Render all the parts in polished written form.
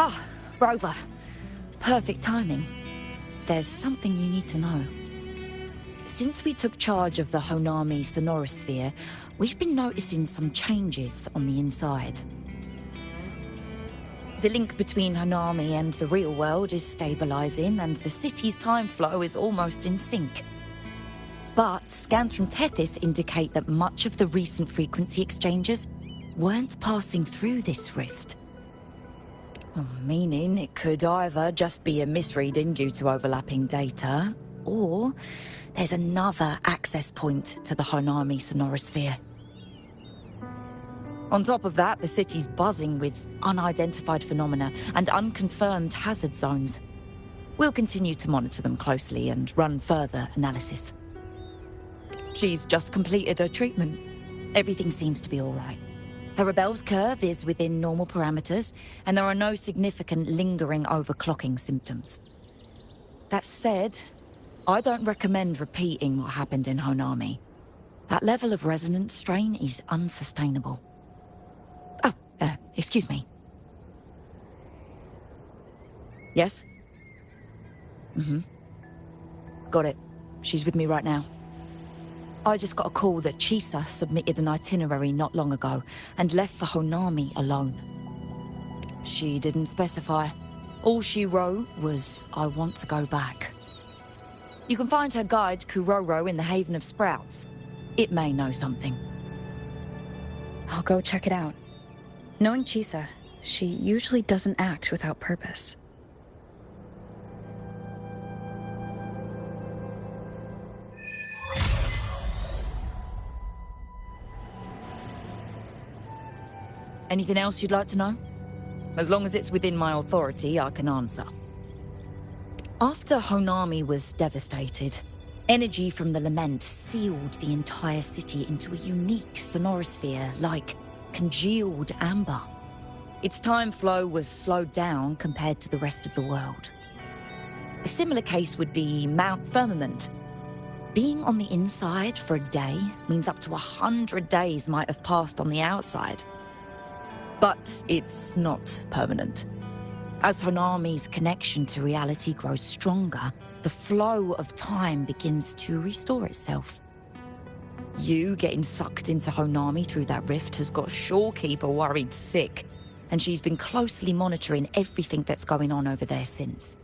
Ah, Rover. Perfect timing. There's something you need to know. Since we took charge of the Honami sonorosphere, we've been noticing some changes on the inside. The link between Honami and the real world is stabilizing, and the city's time flow is almost in sync. But scans from Tethys indicate that much of the recent frequency exchanges weren't passing through this rift. Meaning it could either just be a misreading due to overlapping data, or there's another access point to the Honami sonorosphere. On top of that, the city's buzzing with unidentified phenomena and unconfirmed hazard zones. We'll continue to monitor them closely and run further analysis. She's just completed her treatment. Everything seems to be all right. Her rebel's curve is within normal parameters, and there are no significant lingering overclocking symptoms. That said, I don't recommend repeating what happened in Honami. That level of resonance strain is unsustainable. Oh, excuse me. Yes? Got it. She's with me right now. I just got a call that Chisa submitted an itinerary not long ago and left for Honami alone. She didn't specify. All she wrote was, "I want to go back." You can find her guide, Kuroro, in the Haven of Sprouts. It may know something. I'll go check it out. Knowing Chisa, she usually doesn't act without purpose. Anything else you'd like to know? As long as it's within my authority, I can answer. After Honami was devastated, energy from the lament sealed the entire city into a unique sonorosphere, like congealed amber. Its time flow was slowed down compared to the rest of the world. A similar case would be Mount Firmament. Being on the inside for a day means up to 100 days might have passed on the outside. But it's not permanent. As Honami's connection to reality grows stronger, the flow of time begins to restore itself. You getting sucked into Honami through that rift has got Shorekeeper worried sick, and she's been closely monitoring everything that's going on over there since.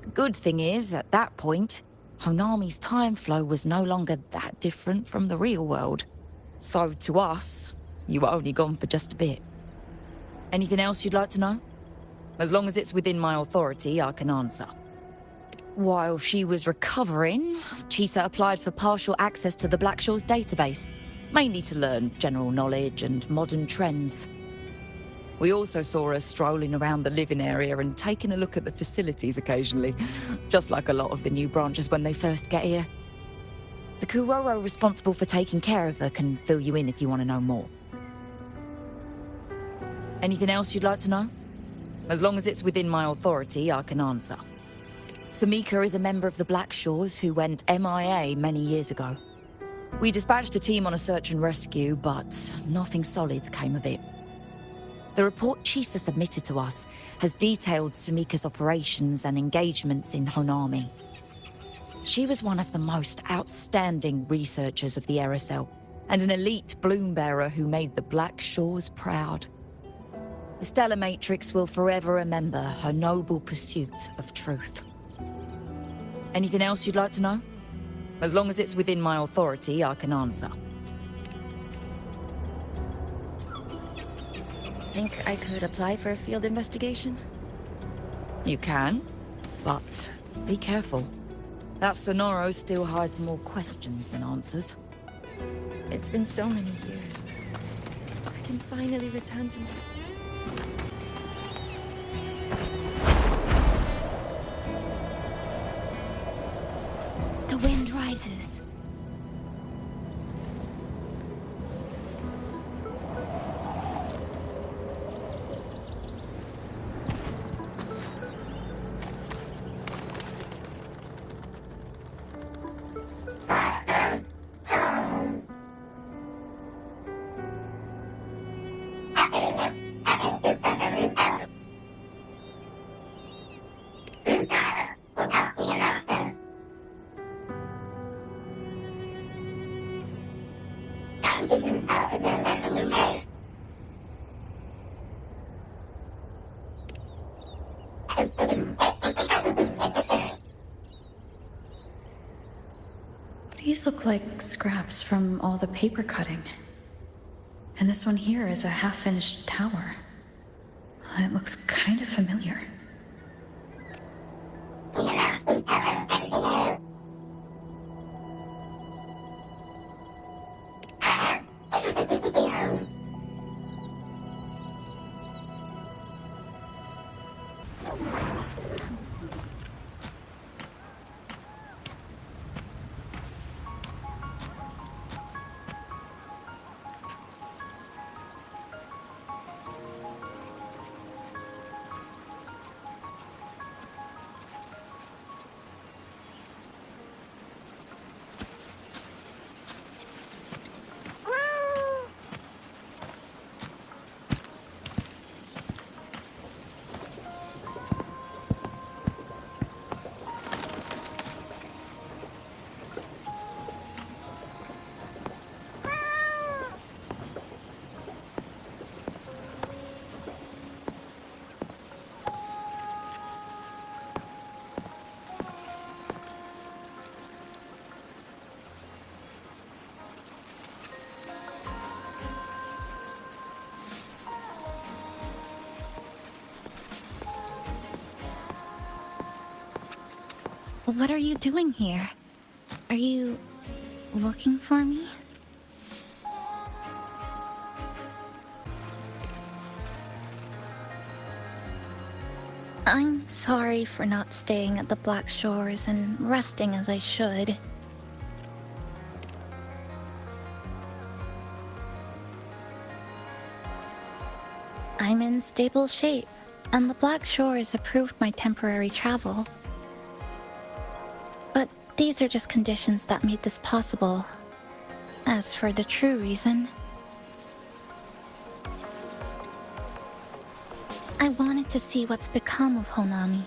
The good thing is, at that point, Honami's time flow was no longer that different from the real world. So to us, you were only gone for just a bit. Anything else you'd like to know? As long as it's within my authority, I can answer. While she was recovering, Chisa applied for partial access to the Blackshaws database, mainly to learn general knowledge and modern trends. We also saw her strolling around the living area and taking a look at the facilities occasionally, just like a lot of the new branches when they first get here. The Kuroro responsible for taking care of her can fill you in if you want to know more. Anything else you'd like to know? As long as it's within my authority, I can answer. Samika is a member of the Blackshaws who went MIA many years ago. We dispatched a team on a search and rescue, but nothing solid came of it. The report Chisa submitted to us has detailed Sumika's operations and engagements in Honami. She was one of the most outstanding researchers of the Aerocell, and an elite bloom bearer who made the Blackshaws proud. The Stellar Matrix will forever remember her noble pursuit of truth. Anything else you'd like to know? As long as it's within my authority, I can answer. Think I could apply for a field investigation? You can, but be careful. That Sonoro still hides more questions than answers. It's been so many years. I can finally return to my... The wind rises. These look like scraps from all the paper cutting. And this one here is a half-finished tower. It looks kind of familiar. What are you doing here? Are you looking for me? I'm sorry for not staying at the Black Shores and resting as I should. I'm in stable shape, and the Black Shores approved my temporary travel. But these are just conditions that made this possible. As for the true reason, I wanted to see what's become of Honami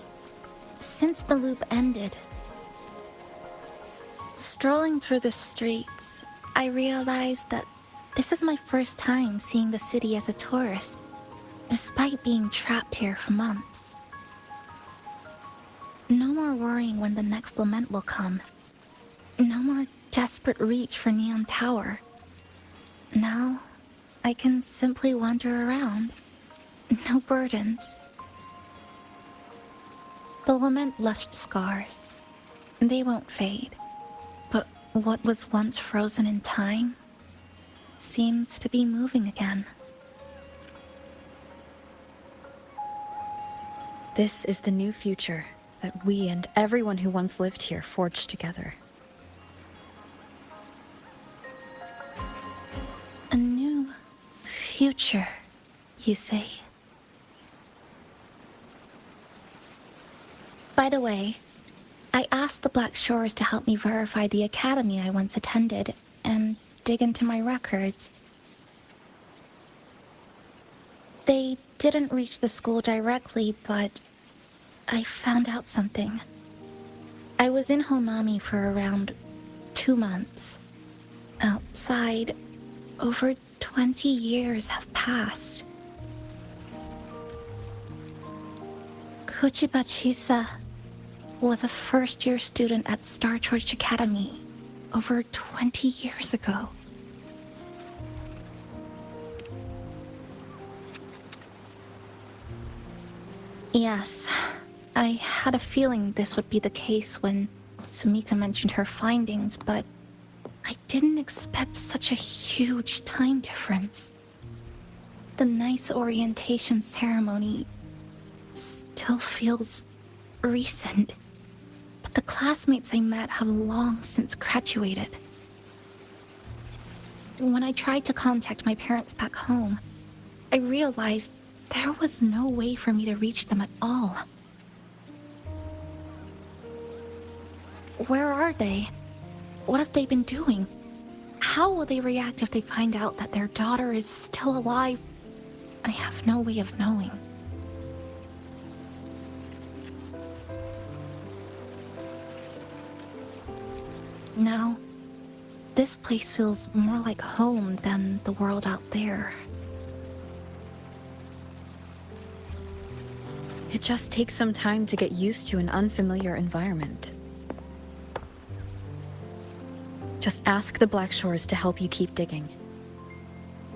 since the loop ended. Strolling through the streets, I realized that this is my first time seeing the city as a tourist, despite being trapped here for months. No more worrying when the next lament will come. No more desperate reach for Neon Tower. Now, I can simply wander around. No burdens. The lament left scars. They won't fade. But what was once frozen in time seems to be moving again. This is the new future that we and everyone who once lived here forged together. A new future, you say? By the way, I asked the Black Shores to help me verify the academy I once attended and dig into my records. They didn't reach the school directly, but I found out something. I was in Honami for around 2 months. Outside, over 20 years have passed. Kuchiba Chisa was a first-year student at Star Church Academy over 20 years ago. Yes, I had a feeling this would be the case when Sumika mentioned her findings, but I didn't expect such a huge time difference. The nice orientation ceremony still feels recent, but the classmates I met have long since graduated. When I tried to contact my parents back home, I realized there was no way for me to reach them at all. Where are they? What have they been doing? How will they react if they find out that their daughter is still alive? I have no way of knowing. Now, this place feels more like home than the world out there. It just takes some time to get used to an unfamiliar environment. Just ask the Black Shores to help you keep digging.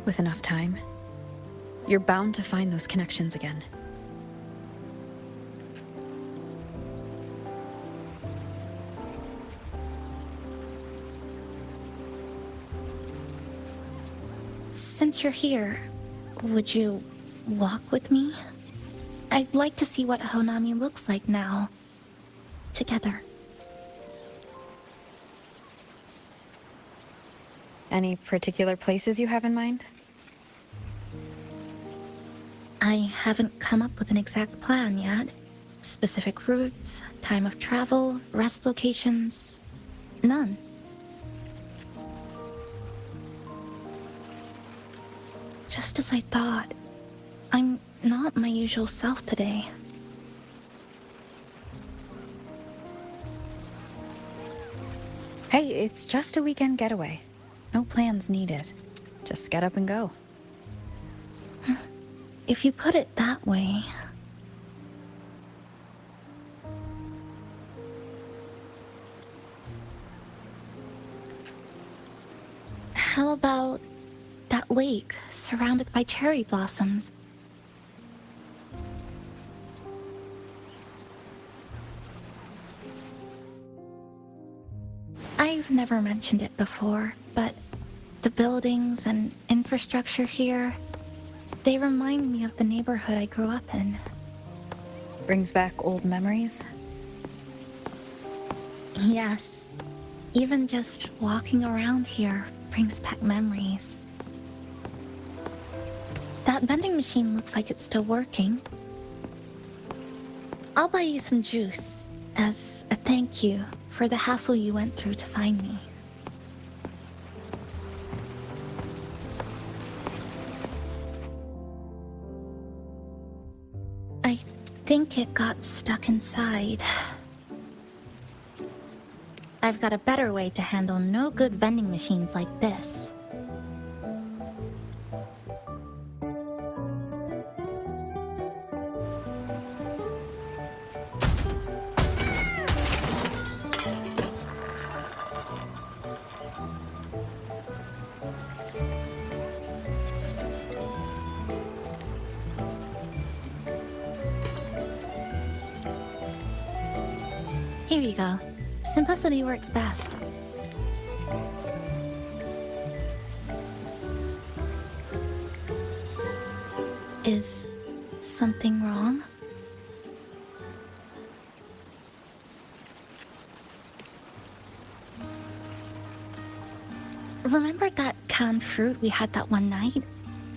With enough time, you're bound to find those connections again. Since you're here, would you walk with me? I'd like to see what Honami looks like now. Together. Any particular places you have in mind? I haven't come up with an exact plan yet. Specific routes, time of travel, rest locations, none. Just as I thought, I'm not my usual self today. Hey, it's just a weekend getaway. No plans needed. Just get up and go. If you put it that way... How about that lake surrounded by cherry blossoms? I've never mentioned it before, but the buildings and infrastructure here, they remind me of the neighborhood I grew up in. Brings back old memories? Yes. Even just walking around here brings back memories. That vending machine looks like it's still working. I'll buy you some juice as a thank you for the hassle you went through to find me. I think it got stuck inside. I've got a better way to handle no good vending machines like this. Here you go. Simplicity works best. Is something wrong? Remember that canned fruit we had that one night?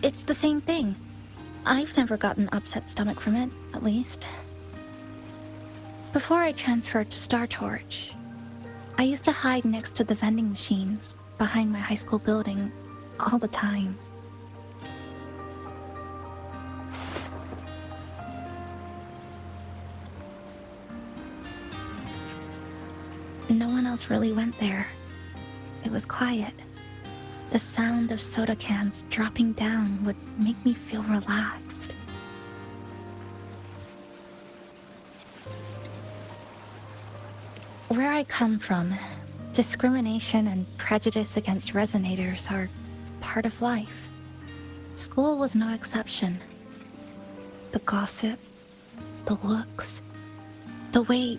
It's the same thing. I've never gotten upset stomach from it, at least. Before I transferred to Star Torch, I used to hide next to the vending machines behind my high school building all the time. No one else really went there. It was quiet. The sound of soda cans dropping down would make me feel relaxed. Where I come from, discrimination and prejudice against resonators are part of life. School was no exception. The gossip, the looks, the way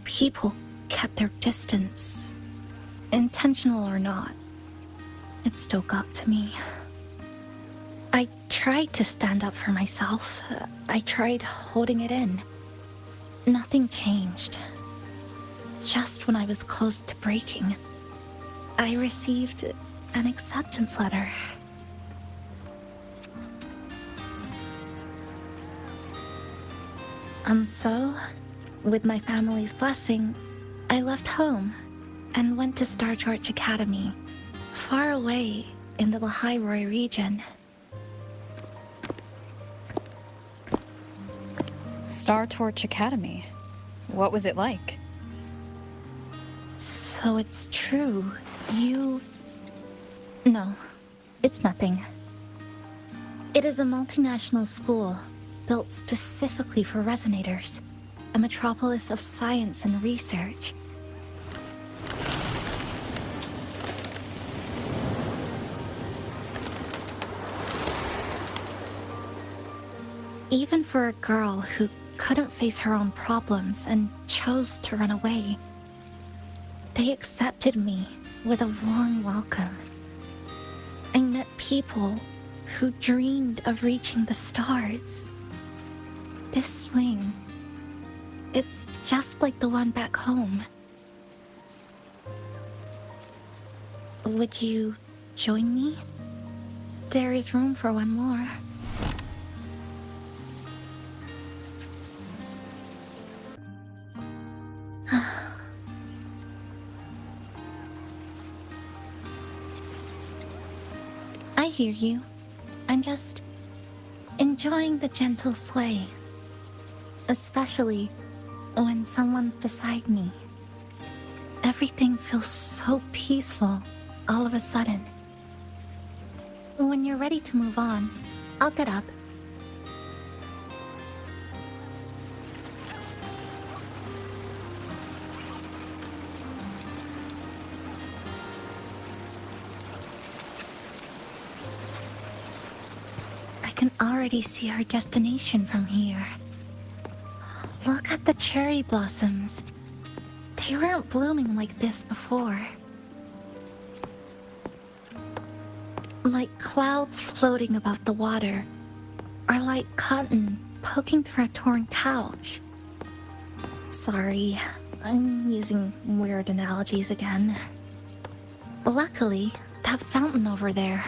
people kept their distance, intentional or not, it still got to me. I tried to stand up for myself. I tried holding it in. Nothing changed. Just when I was close to breaking, I received an acceptance letter. And so, with my family's blessing, I left home and went to Star Torch Academy, far away in the Lahairoi region. Star Torch Academy. What was it like? So it's true. You No, it's nothing. It is a multinational school, built specifically for resonators. A metropolis of science and research. Even for a girl who couldn't face her own problems and chose to run away, they accepted me with a warm welcome. I met people who dreamed of reaching the stars. This swing, it's just like the one back home. Would you join me? There is room for one more. I hear you. I'm just enjoying the gentle sway. Especially when someone's beside me. Everything feels so peaceful all of a sudden. When you're ready to move on, I'll get up. I can already see our destination from here. Look at the cherry blossoms. They weren't blooming like this before. Like clouds floating above the water, or like cotton poking through a torn couch. Sorry, I'm using weird analogies again. Luckily, that fountain over there,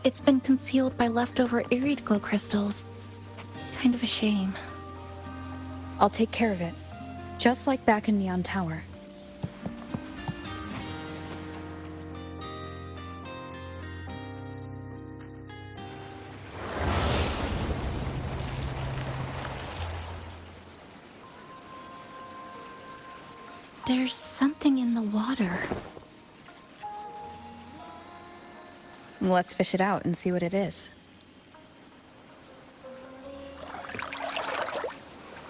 it's been concealed by leftover irid glow crystals. Kind of a shame. I'll take care of it. Just like back in Neon Tower. There's something in the water. Let's fish it out and see what it is.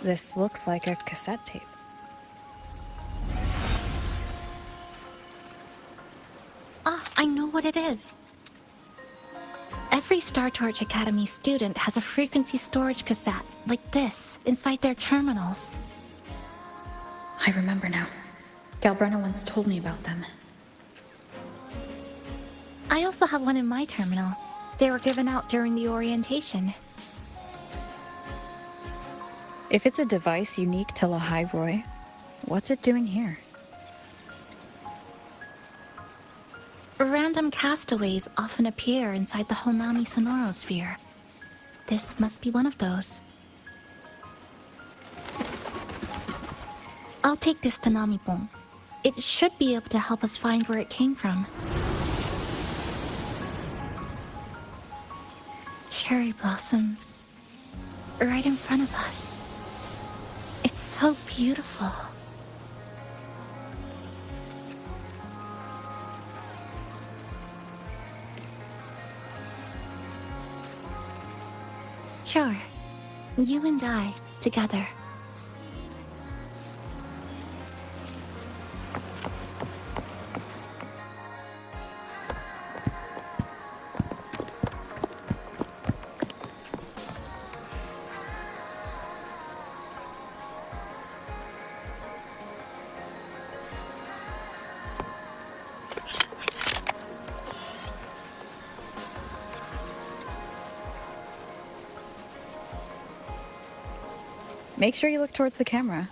This looks like a cassette tape. Ah, I know what it is. Every Star Torch Academy student has a frequency storage cassette, like this, inside their terminals. I remember now. Galbrena once told me about them. I also have one in my terminal. They were given out during the orientation. If it's a device unique to Lahai Roy, what's it doing here? Random castaways often appear inside the Honami sonorosphere. This must be one of those. I'll take this to Namipon. It should be able to help us find where it came from. Cherry blossoms. Right in front of us. It's so beautiful. Sure. You and I, together. Make sure you look towards the camera.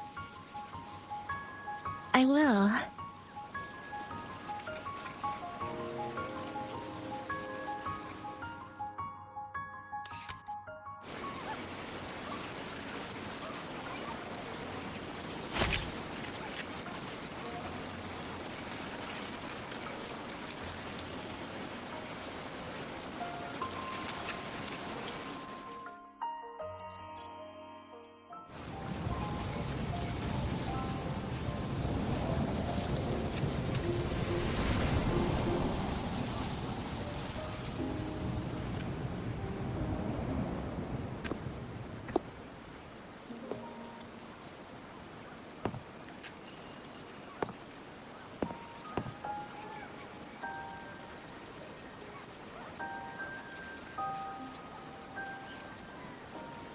I will.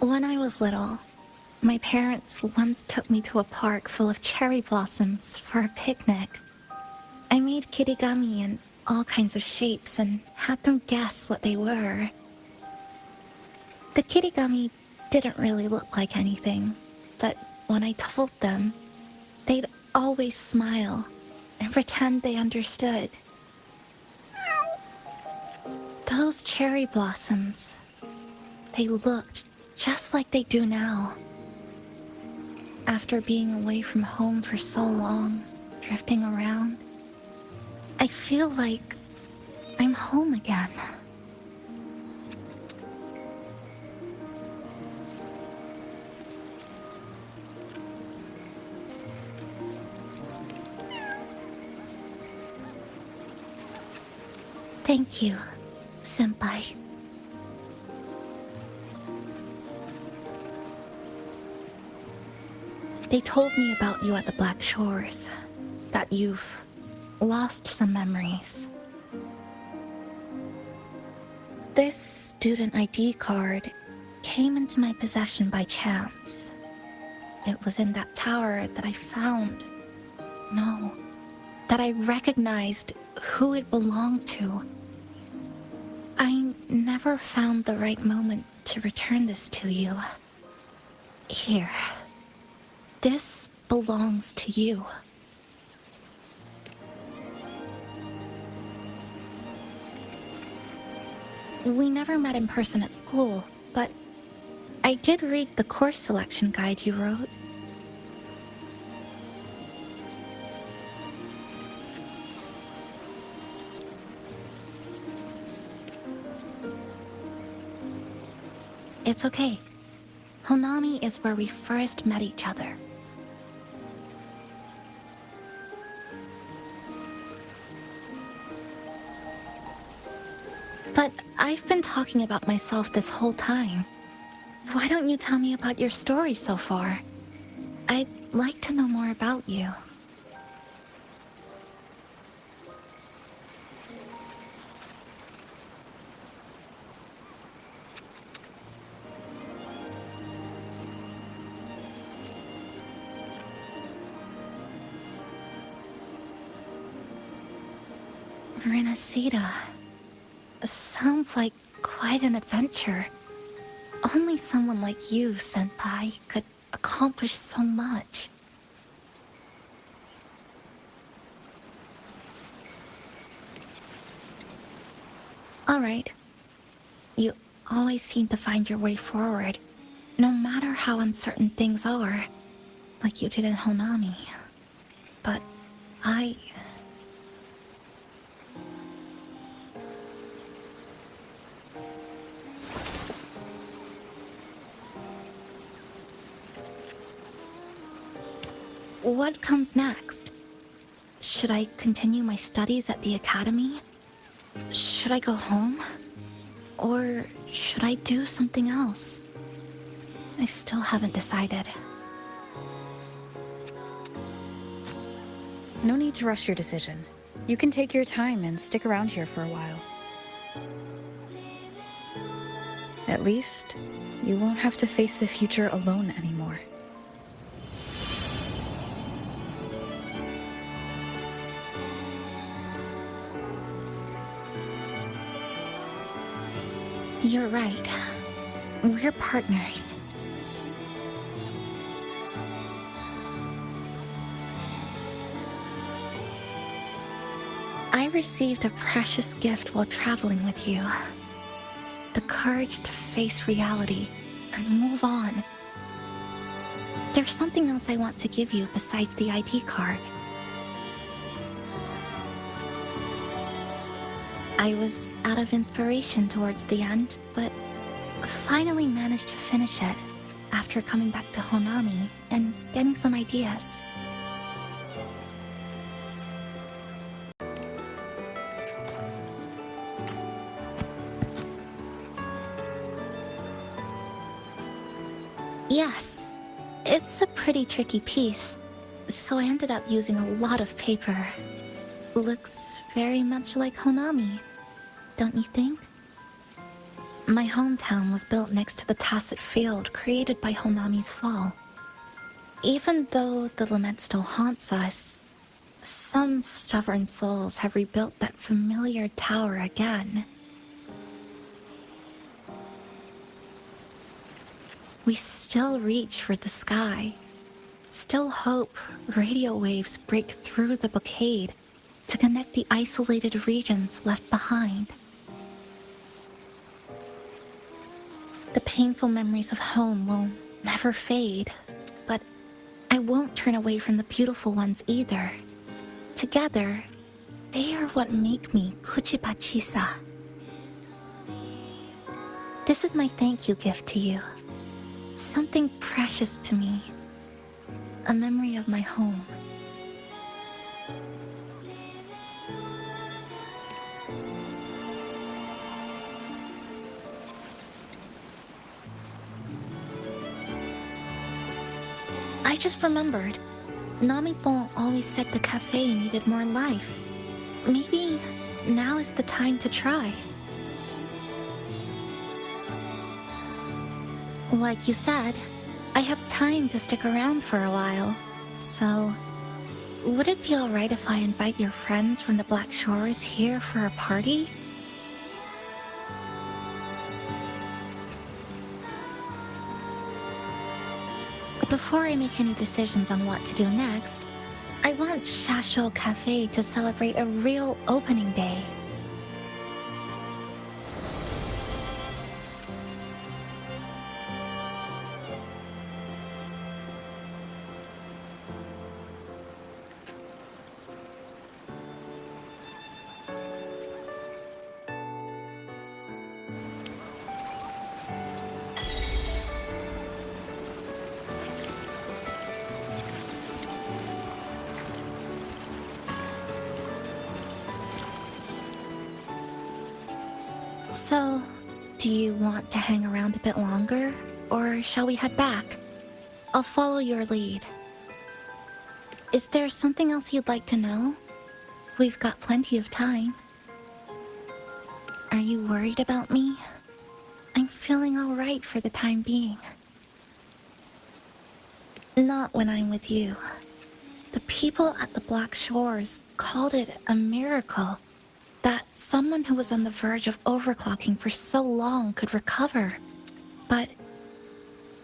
When I was little, my parents once took me to a park full of cherry blossoms for a picnic. I made kirigami in all kinds of shapes and had them guess what they were. The kirigami didn't really look like anything, but when I told them, they'd always smile and pretend they understood. Those cherry blossoms, they looked just like they do now. After being away from home for so long, drifting around, I feel like I'm home again. Thank you, Senpai. They told me about you at the Black Shores, that you've lost some memories. This student ID card came into my possession by chance. It was in that tower that I found. No, that I recognized who it belonged to. I never found the right moment to return this to you. Here. This belongs to you. We never met in person at school, but I did read the course selection guide you wrote. It's okay. Honami is where we first met each other. But I've been talking about myself this whole time. Why don't you tell me about your story so far? I'd like to know more about you. Renacida. Sounds like quite an adventure. Only someone like you, Senpai, could accomplish so much. Alright. You always seem to find your way forward, no matter how uncertain things are, like you did in Honami. But what comes next? Should I continue my studies at the academy? Should I go home? Or should I do something else? I still haven't decided. No need to rush your decision. You can take your time and stick around here for a while. At least, you won't have to face the future alone anymore. You're right. We're partners. I received a precious gift while traveling with you. The courage to face reality and move on. There's something else I want to give you besides the ID card. I was out of inspiration towards the end, but finally managed to finish it after coming back to Honami and getting some ideas. Yes, it's a pretty tricky piece, so I ended up using a lot of paper. Looks very much like Honami, don't you think? My hometown was built next to the tacit field created by Honami's fall. Even though the lament still haunts us, some stubborn souls have rebuilt that familiar tower again. We still reach for the sky, still hope radio waves break through the blockade to connect the isolated regions left behind. The painful memories of home will never fade, but I won't turn away from the beautiful ones either. Together, they are what make me Kuchipachisa. This is my thank you gift to you. Something precious to me. A memory of my home. I just remembered. Namipon always said the cafe needed more life. Maybe now is the time to try. Like you said, I have time to stick around for a while. So, would it be alright if I invite your friends from the Black Shores here for a party? Before I make any decisions on what to do next, I want Shasho Cafe to celebrate a real opening day. So, do you want to hang around a bit longer, or shall we head back? I'll follow your lead. Is there something else you'd like to know? We've got plenty of time. Are you worried about me? I'm feeling alright for the time being. Not when I'm with you. The people at the Black Shores called it a miracle that someone who was on the verge of overclocking for so long could recover. But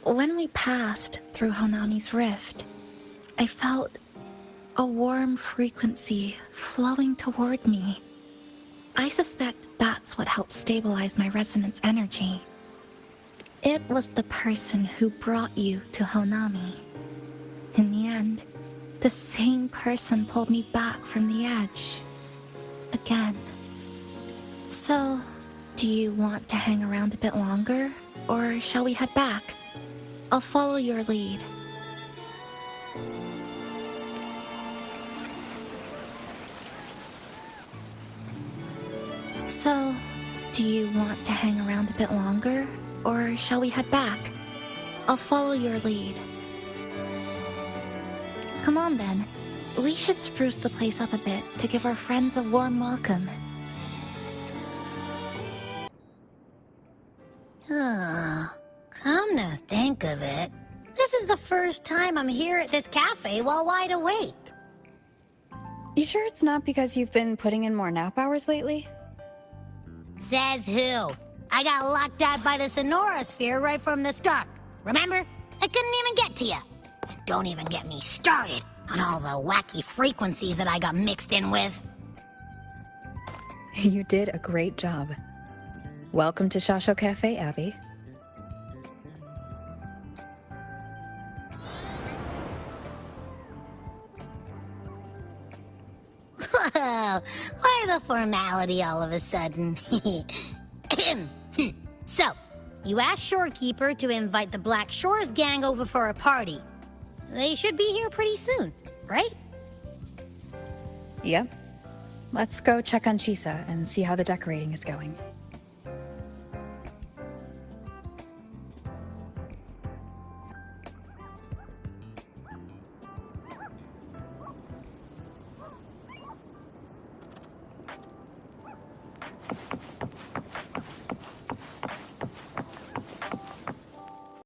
when we passed through Honami's rift, I felt a warm frequency flowing toward me. I suspect that's what helped stabilize my resonance energy. It was the person who brought you to Honami. In the end, the same person pulled me back from the edge. Again. So, do you want to hang around a bit longer, or shall we head back? I'll follow your lead. So, do you want to hang around a bit longer, or shall we head back? I'll follow your lead. Come on then. We should spruce the place up a bit to give our friends a warm welcome. Come to think of it, this is the first time I'm here at this cafe while wide awake. You sure it's not because you've been putting in more nap hours lately? Says who? I got locked out by the Sonora Sphere right from the start. Remember? I couldn't even get to you. And don't even get me started on all the wacky frequencies that I got mixed in with. You did a great job. Welcome to Shasho Cafe, Abby. Whoa, why the formality all of a sudden? So, you asked Shorekeeper to invite the Black Shores gang over for a party. They should be here pretty soon, right? Yep. Let's go check on Chisa and see how the decorating is going.